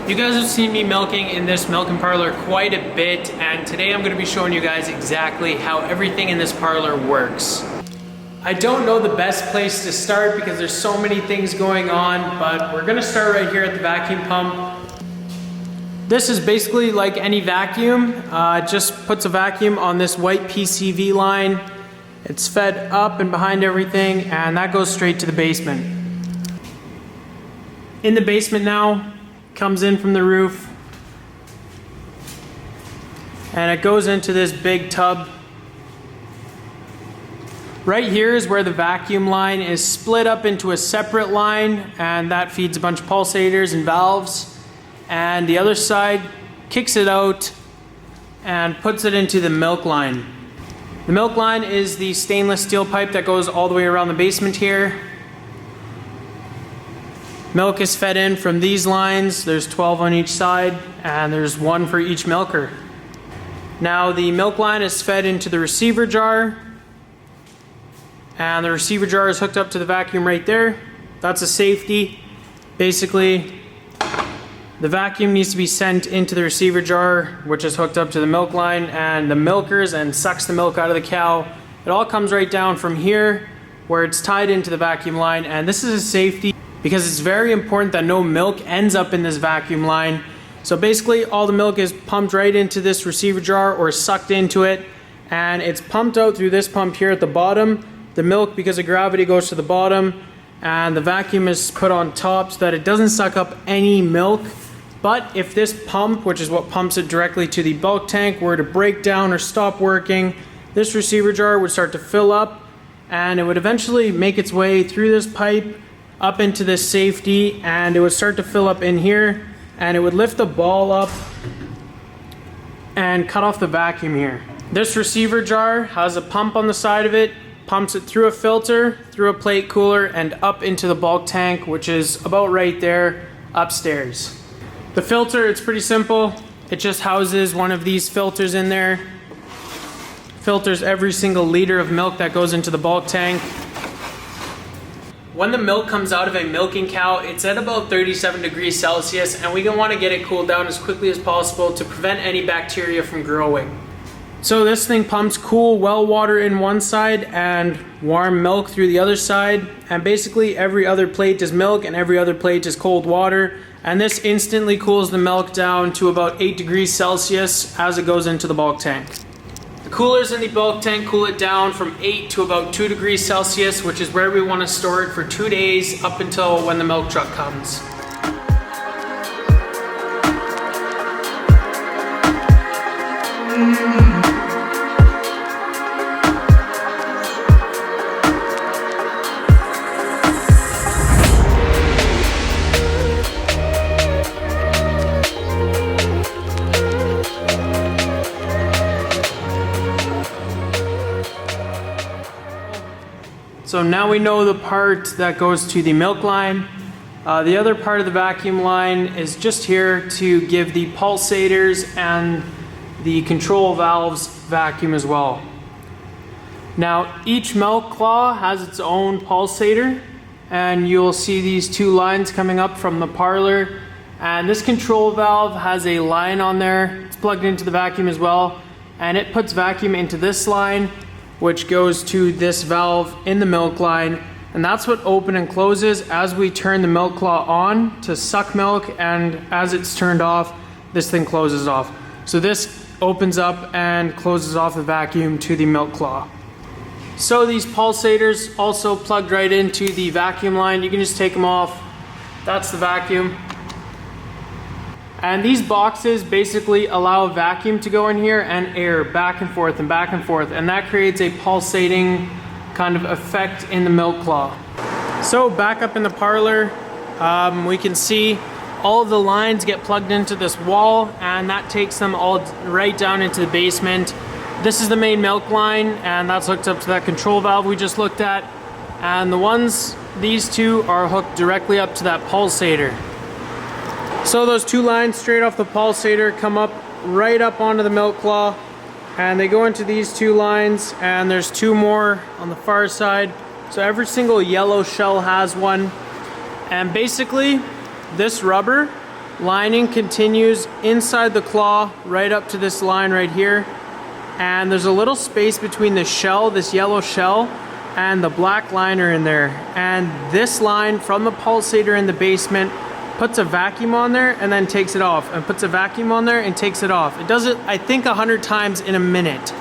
You guys have seen me milking in this milking parlor quite a bit, and today I'm going to be showing you guys exactly how everything in this parlor works. I don't know the best place to start because there's so many things going on, but we're going to start right here at the vacuum pump. This is basically like any vacuum. It just puts a vacuum on this white PCV line. It's fed up and behind everything, and that goes straight to the basement. In the basement now, comes in from the roof, and it goes into this big tub. Right here is where the vacuum line is split up into a separate line, and that feeds a bunch of pulsators and valves. And the other side kicks it out and puts it into the milk line. The milk line is the stainless steel pipe that goes all the way around the basement here. Milk is fed in from these lines. There's 12 on each side, and there's one for each milker. Now the milk line is fed into the receiver jar, and the receiver jar is hooked up to the vacuum right there. That's a safety. Basically, the vacuum needs to be sent into the receiver jar, which is hooked up to the milk line, and the milkers and sucks the milk out of the cow. It all comes right down from here where it's tied into the vacuum line, and this is a safety because it's very important that no milk ends up in this vacuum line. So basically all the milk is pumped right into this receiver jar or sucked into it, and it's pumped out through this pump here at the bottom. The milk, because of gravity, goes to the bottom, and the vacuum is put on top so that it doesn't suck up any milk. But if this pump, which is what pumps it directly to the bulk tank, were to break down or stop working, this receiver jar would start to fill up, and it would eventually make its way through this pipe up into this safety, and it would start to fill up in here, and it would lift the ball up and cut off the vacuum here. This receiver jar has a pump on the side of it, pumps it through a filter, through a plate cooler, and up into the bulk tank, which is about right there upstairs. The filter, it's pretty simple. It just houses one of these filters in there. Filters every single liter of milk that goes into the bulk tank. When the milk comes out of a milking cow, it's at about 37 degrees Celsius, and we want to get it cooled down as quickly as possible to prevent any bacteria from growing. So this thing pumps cool well water in one side and warm milk through the other side, and basically every other plate is milk and every other plate is cold water, and this instantly cools the milk down to about 8 degrees Celsius as it goes into the bulk tank. The coolers in the bulk tank cool it down from 8 to about 2 degrees Celsius, which is where we want to store it for 2 days up until when the milk truck comes. So now we know the part that goes to the milk line. The other part of the vacuum line is just here to give the pulsators and the control valves vacuum as well. Now each milk claw has its own pulsator, and you'll see these two lines coming up from the parlor, and this control valve has a line on there. It's plugged into the vacuum as well, and it puts vacuum into this line, which goes to this valve in the milk line, and that's what open and closes as we turn the milk claw on to suck milk, and as it's turned off, this thing closes off. So this opens up and closes off the vacuum to the milk claw. So these pulsators also plugged right into the vacuum line. You can just take them off. That's the vacuum. And these boxes basically allow vacuum to go in here and air back and forth and back and forth, and that creates a pulsating kind of effect in the milk claw. So back up in the parlor, we can see all of the lines get plugged into this wall, and that takes them all right down into the basement. This is the main milk line, and that's hooked up to that control valve we just looked at, and these two are hooked directly up to that pulsator. So those two lines straight off the pulsator come up right up onto the milk claw, and they go into these two lines, and there's two more on the far side. So every single yellow shell has one, and basically this rubber lining continues inside the claw right up to this line right here. And there's a little space between the shell, this yellow shell, and the black liner in there. And this line from the pulsator in the basement puts a vacuum on there and then takes it off, and puts a vacuum on there and takes it off. It does it, I think, 100 times in a minute.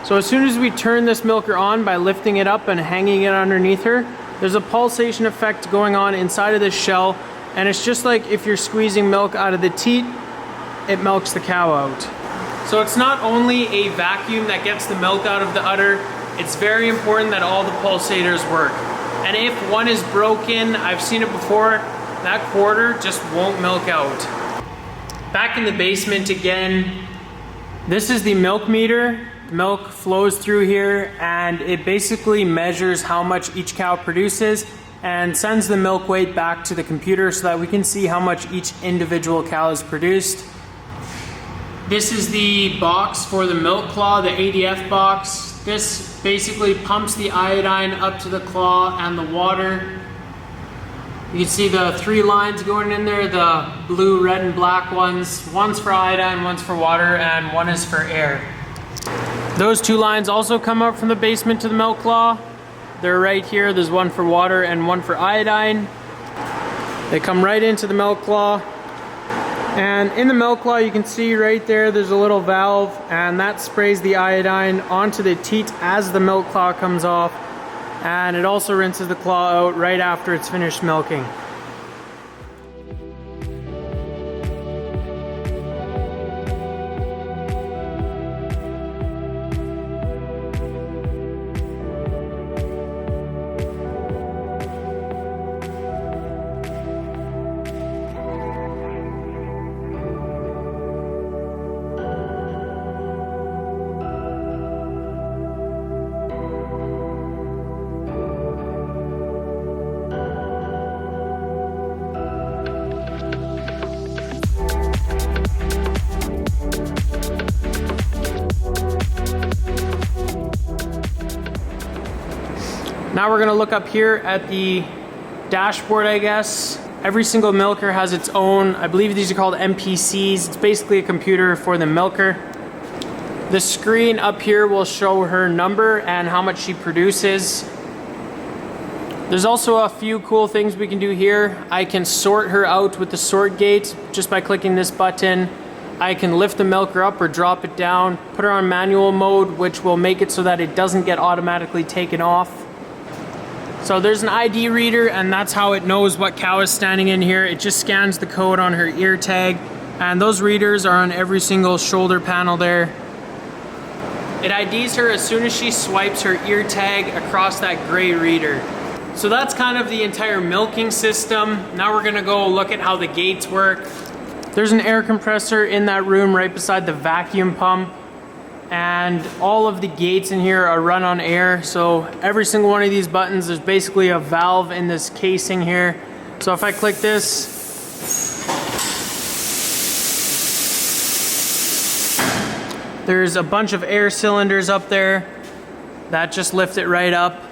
So as soon as we turn this milker on by lifting it up and hanging it underneath her, there's a pulsation effect going on inside of this shell. And it's just like if you're squeezing milk out of the teat, it milks the cow out. So it's not only a vacuum that gets the milk out of the udder, it's very important that all the pulsators work. And if one is broken, I've seen it before, that quarter just won't milk out. Back in the basement again, this is the milk meter. Milk flows through here and it basically measures how much each cow produces and sends the milk weight back to the computer so that we can see how much each individual cow has produced. This is the box for the milk claw, the ADF box. This basically pumps the iodine up to the claw and the water. You can see the 3 lines going in there, the blue, red, and black ones. One's for iodine, one's for water, and one is for air. Those 2 lines also come up from the basement to the milk claw. They're right here. There's one for water and one for iodine. They come right into the milk claw. And in the milk claw, you can see right there, there's a little valve, and that sprays the iodine onto the teat as the milk claw comes off. And it also rinses the claw out right after it's finished milking. Now we're gonna look up here at the dashboard, I guess. Every single milker has its own, I believe these are called MPCs. It's basically a computer for the milker. The screen up here will show her number and how much she produces. There's also a few cool things we can do here. I can sort her out with the sort gate just by clicking this button. I can lift the milker up or drop it down, put her on manual mode, which will make it so that it doesn't get automatically taken off. So there's an ID reader, and that's how it knows what cow is standing in here. It just scans the code on her ear tag, and those readers are on every single shoulder panel there. It IDs her as soon as she swipes her ear tag across that gray reader. So that's kind of the entire milking system. Now we're gonna go look at how the gates work. There's an air compressor in that room right beside the vacuum pump. And all of the gates in here are run on air. So every single one of these buttons, there's basically a valve in this casing here. So if I click this, there's a bunch of air cylinders up there that just lift it right up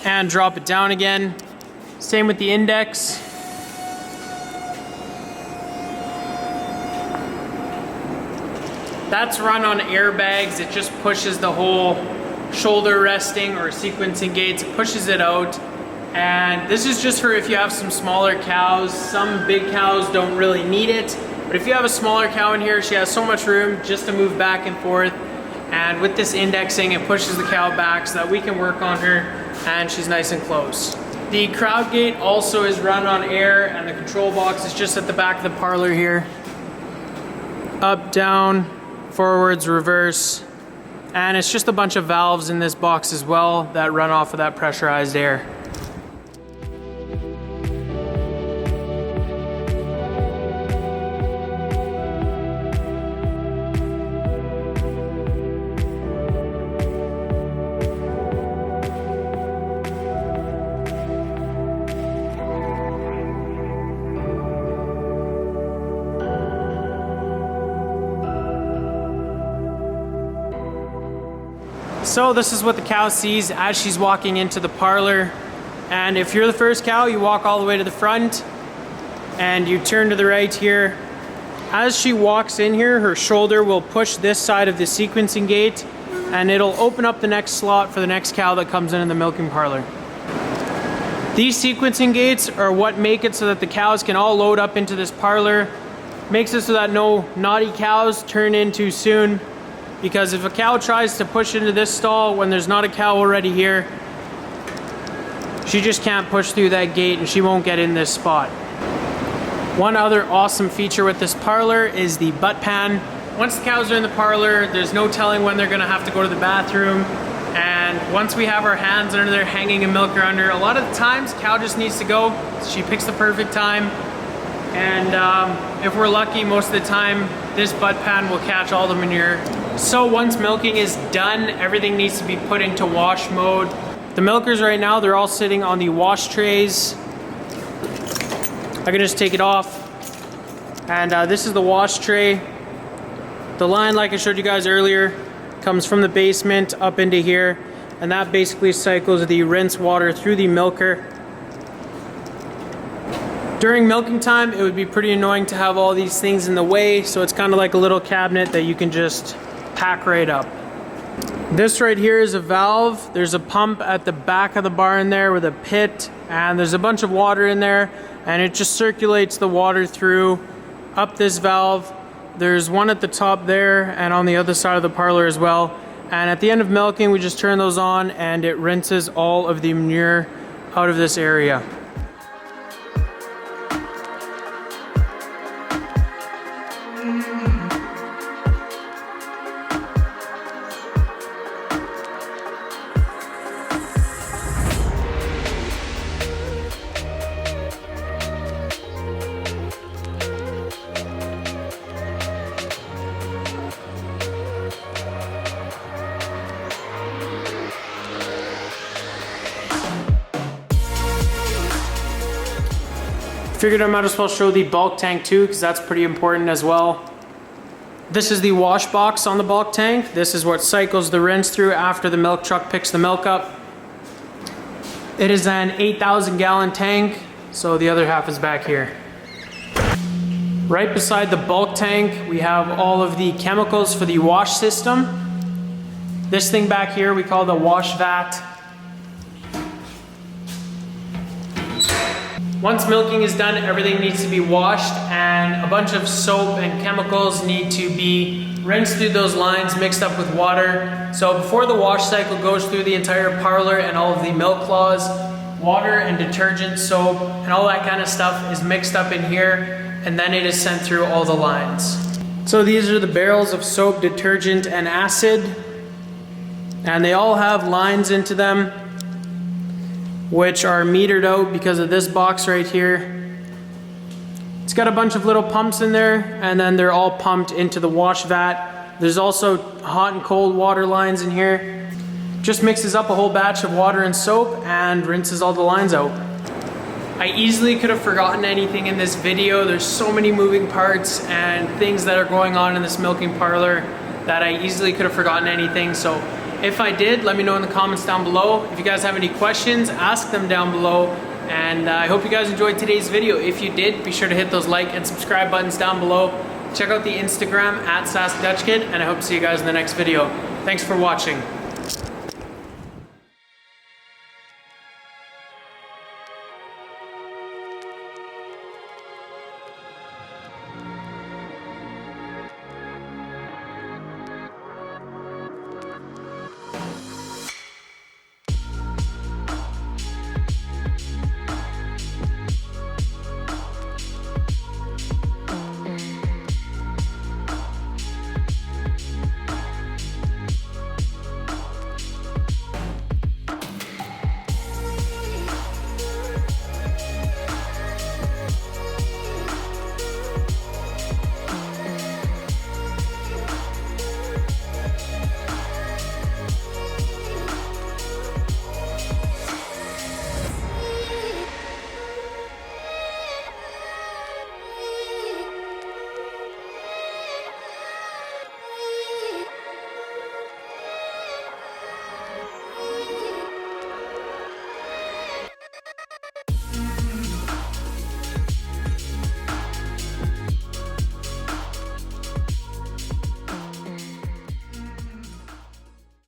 and drop it down again. Same with the index. That's run on airbags. It just pushes the whole shoulder resting or sequencing gates, it pushes it out. And this is just for if you have some smaller cows. Some big cows don't really need it. But if you have a smaller cow in here, she has so much room just to move back and forth. And with this indexing, it pushes the cow back so that we can work on her and she's nice and close. The crowd gate also is run on air, and the control box is just at the back of the parlor here. Up, down, forwards, reverse, and it's just a bunch of valves in this box as well that run off of that pressurized air. So this is what the cow sees as she's walking into the parlor. And if you're the first cow, you walk all the way to the front. and you turn to the right here. As she walks in here, her shoulder will push this side of the sequencing gate, and it'll open up the next slot for the next cow that comes in the milking parlor. These sequencing gates are what make it so that the cows can all load up into this parlor. Makes it so that no naughty cows turn in too soon, because if a cow tries to push into this stall when there's not a cow already here, she just can't push through that gate and she won't get in this spot. One other awesome feature with this parlor is the butt pan. Once the cows are in the parlor, there's no telling when they're gonna have to go to the bathroom. And once we have our hands under there hanging a milker under, a lot of the times cow just needs to go. She picks the perfect time. And if we're lucky, most of the time, this butt pan will catch all the manure. So once milking is done, everything needs to be put into wash mode. The milkers right now, they're all sitting on the wash trays. I can just take it off. And this is the wash tray. The line, like I showed you guys earlier, comes from the basement up into here, and that basically cycles the rinse water through the milker. During milking time, it would be pretty annoying to have all these things in the way, so it's kind of like a little cabinet that you can just pack right up. This right here is a valve. There's a pump at the back of the barn there with a pit, and there's a bunch of water in there, and it just circulates the water through up this valve. There's one at the top there and on the other side of the parlor as well. And at the end of milking, we just turn those on and it rinses all of the manure out of this area. Figured I might as well show the bulk tank too, because that's pretty important as well. This is the wash box on the bulk tank. This is what cycles the rinse through after the milk truck picks the milk up. It is an 8,000 gallon tank, so the other half is back here. Right beside the bulk tank, we have all of the chemicals for the wash system. This thing back here we call the wash vat. Once milking is done, everything needs to be washed, and a bunch of soap and chemicals need to be rinsed through those lines, mixed up with water. So before the wash cycle goes through the entire parlor and all of the milk claws, water and detergent, soap, and all that kind of stuff is mixed up in here, and then it is sent through all the lines. So these are the barrels of soap, detergent, and acid, and they all have lines into them, which are metered out because of this box right here. It's got a bunch of little pumps in there, and then they're all pumped into the wash vat. There's also hot and cold water lines in here. Just mixes up a whole batch of water and soap and rinses all the lines out. I easily could have forgotten anything in this video. There's so many moving parts and things that are going on in this milking parlor that I easily could have forgotten anything. So if I did, let me know in the comments down below. If you guys have any questions, ask them down below. And I hope you guys enjoyed today's video. If you did, be sure to hit those like and subscribe buttons down below. Check out the Instagram @SassDutchKid, and I hope to see you guys in the next video. Thanks for watching.